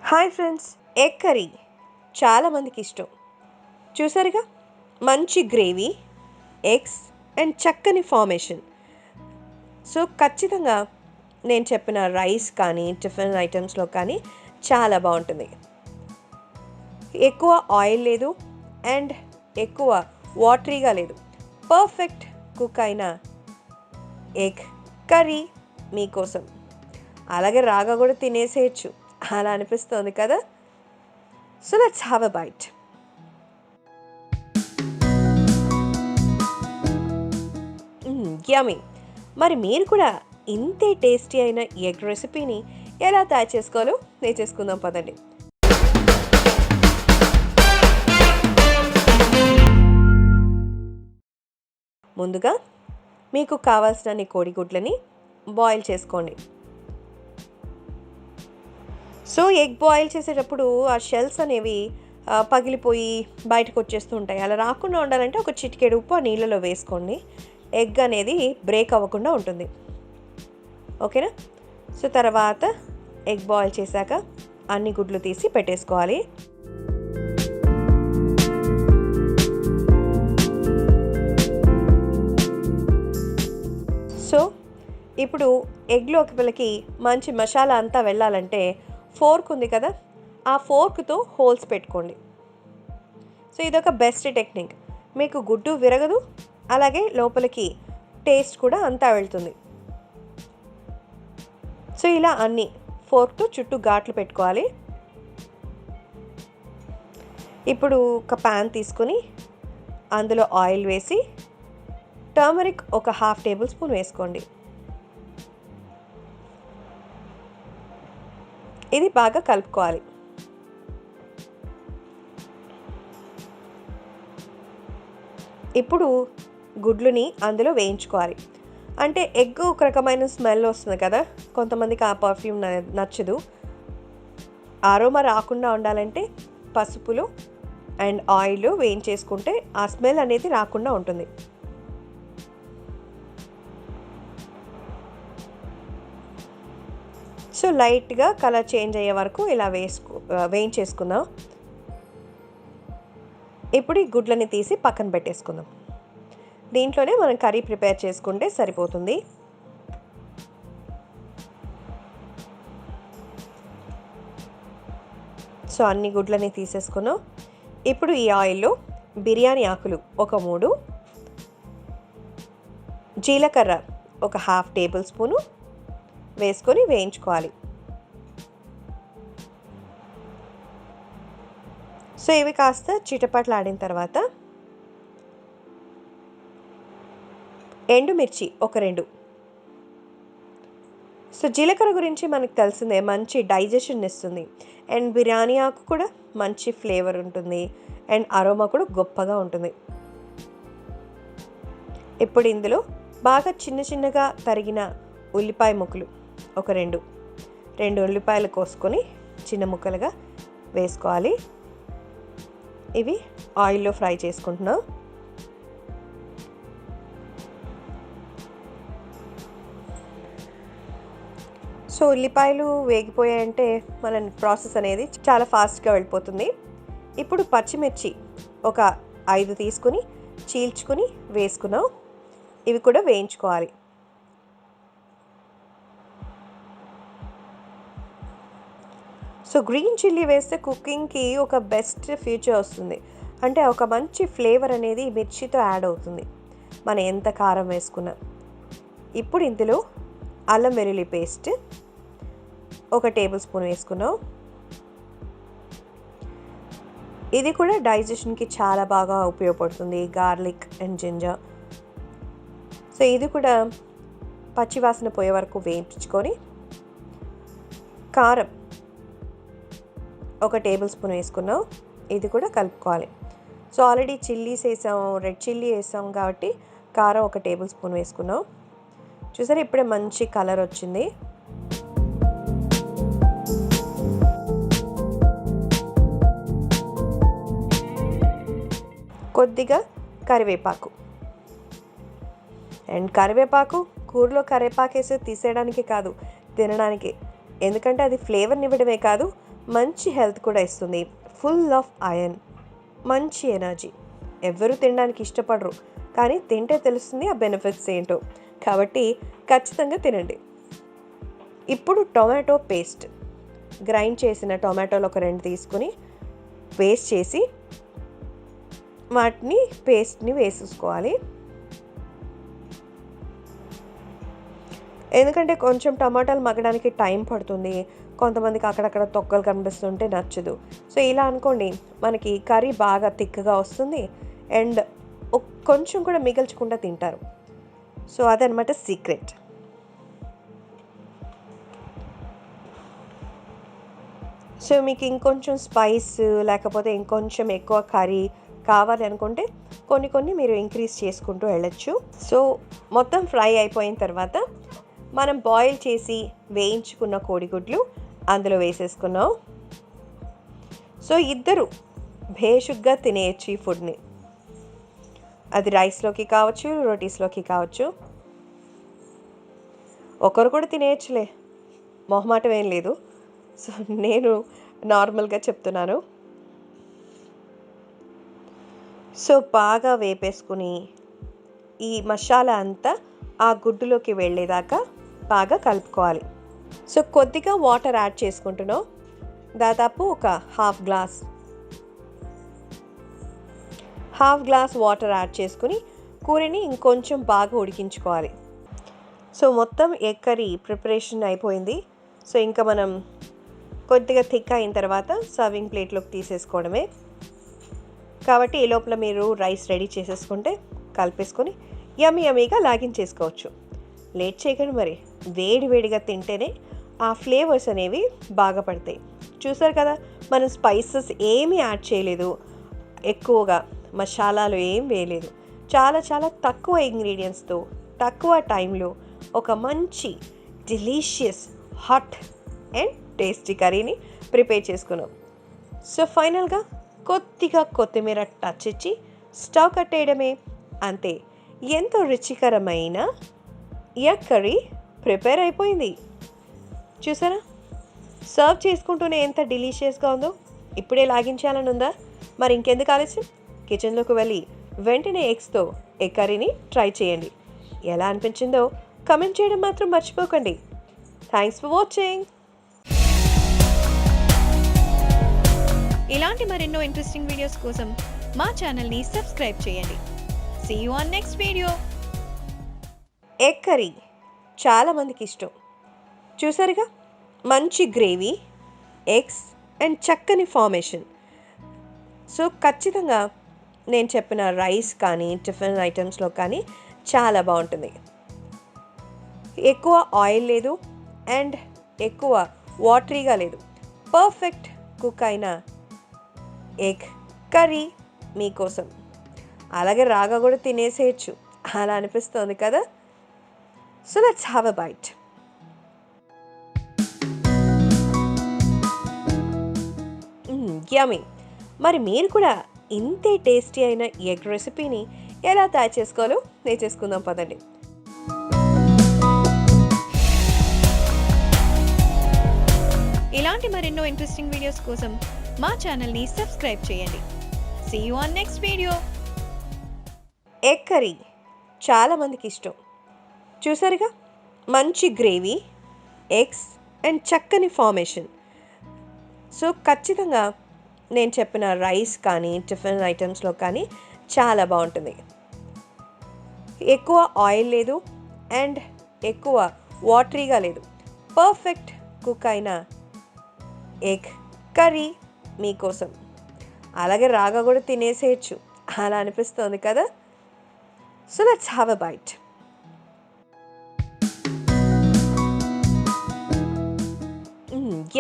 Hi friends, egg curry చాలామందికి ఇష్టం. చూసారుగా, మంచి గ్రేవీ, ఎగ్స్ అండ్ చక్కని ఫార్మేషన్. సో ఖచ్చితంగా నేను చెప్పిన రైస్ కానీ టిఫిన్ ఐటమ్స్లో కానీ చాలా బాగుంటుంది. ఎక్కువ ఆయిల్ లేదు అండ్ ఎక్కువ వాటరీగా లేదు. పర్ఫెక్ట్ కుక్ అయిన ఎగ్ కర్రీ మీకోసం. అలాగే రాగా కూడా తినేసేయచ్చు, అలా అనిపిస్తుంది కదా. So let's have a bite. Yummy. మరి మీరు కూడా ఇంతే టేస్టీ అయిన ఎగ్ రెసిపీని ఎలా తయారు చేసుకోవాలో నేర్చేసుకుందాం పదండి. ముందుగా మీకు కావాల్సిన కోడిగుడ్లని బాయిల్ చేసుకోండి. సో ఎగ్ బాయిల్ చేసేటప్పుడు ఆ షెల్స్ అనేవి పగిలిపోయి బయటకు వచ్చేస్తూ ఉంటాయి. అలా రాకుండా ఉండాలంటే ఒక చిటికెడు ఉప్పు ఆ నీళ్ళలో వేసుకోండి. ఎగ్ అనేది బ్రేక్ అవ్వకుండా ఉంటుంది. ఓకేనా. సో తర్వాత ఎగ్ బాయిల్ చేశాక అన్ని గుడ్లు తీసి పెట్టేసుకోవాలి. సో ఇప్పుడు ఎగ్ లోపలికి మంచి మసాలా అంతా వెళ్ళాలంటే ఫోర్క్ ఉంది కదా, ఆ ఫోర్క్తో హోల్స్ పెట్టుకోండి. సో ఇదొక బెస్ట్ టెక్నిక్. మీకు గుడ్డు విరగదు, అలాగే లోపలికి టేస్ట్ కూడా అంతా వెళ్తుంది. సో ఇలా అన్ని ఫోర్క్తో చుట్టూ ఘాట్లు పెట్టుకోవాలి. ఇప్పుడు ఒక ప్యాన్ తీసుకొని అందులో ఆయిల్ వేసి టర్మరిక్ ఒక 1/2 టేబుల్ స్పూన్ వేసుకోండి. ఇది బాగా కలుపుకోవాలి. ఇప్పుడు గుడ్లుని అందులో వేయించుకోవాలి. అంటే ఎగ్ ఒక రకమైన స్మెల్ వస్తుంది కదా, కొంతమందికి ఆ పర్ఫ్యూమ్ నచ్చదు. అరోమా రాకుండా ఉండాలంటే పసుపులో అండ్ ఆయిల్ వేయించేసుకుంటే ఆ స్మెల్ అనేది రాకుండా ఉంటుంది. సో లైట్గా కలర్ చేంజ్ అయ్యే వరకు ఇలా వేయించేసుకుందాం. ఇప్పుడు ఈ గుడ్లని తీసి పక్కన పెట్టేసుకుందాం. దీంట్లోనే మనం కర్రీ ప్రిపేర్ చేసుకుంటే సరిపోతుంది. సో అన్ని గుడ్లని తీసేసుకున్నాం. ఇప్పుడు ఈ ఆయిల్లో బిర్యానీ ఆకులు ఒక 3, జీలకర్ర ఒక 1/2 టేబుల్ స్పూను వేసుకొని వేయించుకోవాలి. సో ఇవి కాస్త చిటపట్లాడిన తర్వాత ఎండుమిర్చి ఒక 2. సో జీలకర్ర గురించి మనకు తెలిసిందే, మంచి డైజెషన్ ఇస్తుంది. అండ్ బిర్యానీ ఆకు కూడా మంచి ఫ్లేవర్ ఉంటుంది అండ్ అరోమా కూడా గొప్పగా ఉంటుంది. ఇప్పుడు ఇందులో బాగా చిన్న చిన్నగా తరిగిన ఉల్లిపాయ ముక్కలు ఒక 2 ఉల్లిపాయలు కోసుకొని చిన్న ముక్కలుగా వేసుకోవాలి. ఇవి ఆయిల్లో ఫ్రై చేసుకుంటున్నాం. సో ఉల్లిపాయలు వేగిపోయాయంటే మన ప్రాసెస్ అనేది చాలా ఫాస్ట్గా వెళ్ళిపోతుంది. ఇప్పుడు పచ్చిమిర్చి ఒక 5 తీసుకుని చీల్చుకొని వేసుకున్నాం. ఇవి కూడా వేయించుకోవాలి. సో గ్రీన్ చిల్లీ వేస్తే కుకింగ్కి ఒక బెస్ట్ ఫ్యూచర్ వస్తుంది. అంటే ఒక మంచి ఫ్లేవర్ అనేది మిర్చితో యాడ్ అవుతుంది మనం ఎంత కారం వేసుకున్నా. ఇప్పుడు ఇందులో అల్లం వెల్లుల్లి పేస్ట్ ఒక టేబుల్ స్పూన్ వేసుకున్నాం. ఇది కూడా డైజెషన్కి చాలా బాగా ఉపయోగపడుతుంది, గార్లిక్ అండ్ జింజర్. సో ఇది కూడా పచ్చివాసన పోయే వరకు వేయించుకొని కారం ఒక టేబుల్ స్పూన్ వేసుకున్నాం. ఇది కూడా కలుపుకోవాలి. సో ఆల్రెడీ చిల్లీస్ వేసాం, రెడ్ చిల్లీ వేసాం కాబట్టి కారం ఒక టేబుల్ స్పూన్ వేసుకున్నాం. చూసారా, ఇప్పుడే మంచి కలర్ వచ్చింది. కొద్దిగా కరివేపాకు. అండ్ కరివేపాకు కూరలో కరివేపాకు వేసి తీసేయడానికి కాదు, తినడానికి. ఎందుకంటే అది ఫ్లేవర్ని ఇవ్వడమే కాదు, మంచి హెల్త్ కూడా ఇస్తుంది. ఫుల్ ఆఫ్ ఐరన్, మంచి ఎనర్జీ. ఎవరు తినడానికి ఇష్టపడరు, కానీ తింటే తెలుస్తుంది ఆ బెనిఫిట్స్ ఏంటో. కాబట్టి ఖచ్చితంగా తినండి. ఇప్పుడు టొమాటో పేస్ట్, గ్రైండ్ చేసిన టొమాటోలు ఒక 2 తీసుకుని పేస్ట్ చేసి వాటిని పేస్ట్ని వేసేసుకోవాలి. ఎందుకంటే కొంచెం టమాటాలు మగ్గడానికి టైం పడుతుంది. కొంతమందికి అక్కడక్కడ తొక్కలు కనిపిస్తుంటే నచ్చదు. సో ఇలా అనుకోండి, మనకి కర్రీ బాగా థిక్గా వస్తుంది అండ్ కొంచెం కూడా మిగల్చకుండా తింటారు. సో అదనమాట సీక్రెట్. సో మీకు ఇంకొంచెం స్పైస్ లేకపోతే ఇంకొంచెం ఎక్కువ కర్రీ కావాలి అనుకుంటే కొన్ని మీరు ఇంక్రీజ్ చేసుకుంటూ వెళ్ళచ్చు. సో మొత్తం ఫ్రై అయిపోయిన తర్వాత మనం బాయిల్ చేసి వేయించుకున్న కోడిగుడ్లు అందులో వేసేసుకున్నాం. సో ఇద్దరు భేషుగ్గా తినేయచ్చు ఈ ఫుడ్ని. అది రైస్లోకి కావచ్చు, రోటీస్లోకి కావచ్చు. ఒకరు కూడా తినేయచ్చులే, మొహమాటం ఏం లేదు. సో నేను నార్మల్గా చెప్తున్నాను. సో బాగా వేపేసుకుని ఈ మసాలా అంతా ఆ గుడ్డులోకి వెళ్ళేదాకా బాగా కలుపుకోవాలి. సో కొద్దిగా వాటర్ యాడ్ చేసుకుంటున్నాం. దాదాపు ఒక హాఫ్ గ్లాస్ వాటర్ యాడ్ చేసుకుని కూరని ఇంకొంచెం బాగా ఉడికించుకోవాలి. సో మొత్తం ఎగ్ కర్రీ ప్రిపరేషన్ అయిపోయింది. సో ఇంకా మనం కొద్దిగా థిక్ అయిన తర్వాత సర్వింగ్ ప్లేట్లోకి తీసేసుకోవడమే. కాబట్టి ఈ లోపల మీరు రైస్ రెడీ చేసేసుకుంటే కలిపేసుకొని యమ్మీగా లాగించేసుకోవచ్చు. లేట్ చేయకండి మరి, వేడిగా తింటేనే ఆ ఫ్లేవర్స్ అనేవి బాగా పడతాయి. చూసారు కదా, మనం స్పైసెస్ ఏమీ యాడ్ చేయలేదు, ఎక్కువగా మసాలాలు ఏం వేయలేదు. చాలా తక్కువ ఇంగ్రీడియంట్స్తో తక్కువ టైంలో ఒక మంచి డెలీషియస్ హాట్ అండ్ టేస్టీ కర్రీని ప్రిపేర్ చేసుకున్నాం. సో ఫైనల్గా కొద్దిగా కొత్తిమీర టచ్ ఇచ్చి స్టవ్ కట్టేయడమే. అంతే, ఎంతో రుచికరమైన ఎగ్ కర్రీ ప్రిపేర్ అయిపోయింది. చూసారా, సర్వ్ చేసుకుంటూనే ఎంత డెలీషియస్గా ఉందో. ఇప్పుడే లాగించాలని ఉందా? మరి ఇంకెందుకు ఆలస్యం, కిచెన్లోకి వెళ్ళి వెంటనే ఎగ్స్తో ఎగ్ కర్రీని ట్రై చేయండి. ఎలా అనిపించిందో కమెంట్ చేయడం మాత్రం మర్చిపోకండి. Thanks for watching. ఇలాంటి మరెన్నో ఇంట్రెస్టింగ్ వీడియోస్ కోసం మా ఛానల్ని సబ్స్క్రైబ్ చేయండి. See you on next video. Egg curry చాలామందికి ఇష్టం. చూసారుగా, మంచి గ్రేవీ, ఎగ్స్ అండ్ చక్కని ఫార్మేషన్. సో ఖచ్చితంగా నేను చెప్పిన రైస్ కానీ టిఫిన్ ఐటమ్స్లో కానీ చాలా బాగుంటుంది. ఎక్కువ ఆయిల్ లేదు అండ్ ఎక్కువ వాటరీగా లేదు. పర్ఫెక్ట్ కుక్ అయిన ఎగ్ కర్రీ మీకోసం. అలాగే రాగా కూడా తినేసేయచ్చు, అలా అనిపిస్తుంది కదా. So let's have a bite. Yummy. మరి మీరు కూడా ఇంతే టేస్టీ అయిన ఎగ్ రెసిపీని ఎలా తయారు చేసుకోవాలో నేర్చేసుకుందాం పదండి. ఇలాంటి మరెన్నో ఇంట్రెస్టింగ్ వీడియోస్ కోసం మా ఛానల్ని సబ్స్క్రైబ్ చేయండి. See you on next video. Egg curry చాలామందికి ఇష్టం. చూసారుగా, మంచి గ్రేవీ, ఎగ్స్ అండ్ చక్కని ఫార్మేషన్. సో ఖచ్చితంగా నేను చెప్పిన రైస్ కానీ టిఫిన్ ఐటమ్స్లో కానీ చాలా బాగుంటుంది. ఎక్కువ ఆయిల్ లేదు అండ్ ఎక్కువ వాటరీగా లేదు. పర్ఫెక్ట్ కుక్ అయిన ఎగ్ కర్రీ మీకోసం. అలాగే రాగా కూడా తినేసేయచ్చు, అలా అనిపిస్తుంది కదా. So let's have a bite.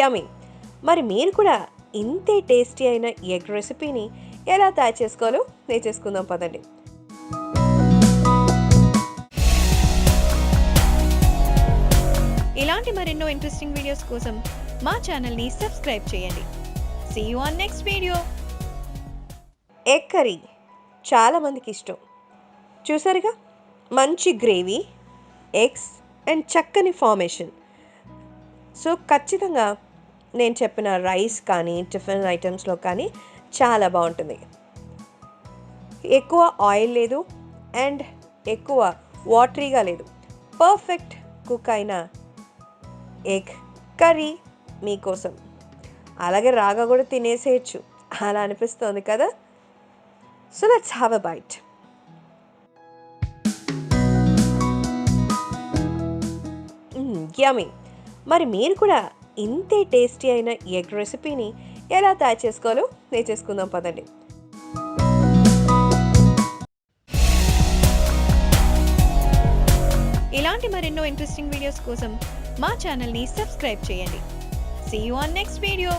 Yummy. మరి మీరు కూడా ఇంతే టేస్టీ అయిన ఎగ్ రెసిపీని ఎలా తయారు చేసుకోవాలో నేర్చేసుకుందాం పదండి. ఇలాంటి మరెన్నో ఇంట్రెస్టింగ్ వీడియోస్ కోసం మా ఛానల్ని సబ్స్క్రైబ్ చేయండి. See you on next video. Egg curry చాలామందికి ఇష్టం. చూసారుగా, మంచి గ్రేవీ, ఎగ్స్ అండ్ చక్కని ఫార్మేషన్. సో ఖచ్చితంగా నేను చెప్పిన రైస్ కానీ టిఫిన్ ఐటమ్స్లో కానీ చాలా బాగుంటుంది. ఎక్కువ ఆయిల్ లేదు అండ్ ఎక్కువ వాటరీగా లేదు. పర్ఫెక్ట్ కుక్ అయిన ఎగ్ కర్రీ మీకోసం. అలాగే రాగా కూడా తినేసేయచ్చు, అలా అనిపిస్తుంది కదా. So let's have a bite. Yummy. మరి మీరు కూడా ఇంతే టేస్టీ అయిన ఎగ్ రెసిపీని ఎలా తయారు చేసుకోవాలో నేర్చేసుకుందాం పదండి. ఇలాంటి మరెన్నో ఇంట్రెస్టింగ్ వీడియోస్ కోసం మా ఛానల్ని సబ్స్క్రైబ్ చేయండి. See you on next video.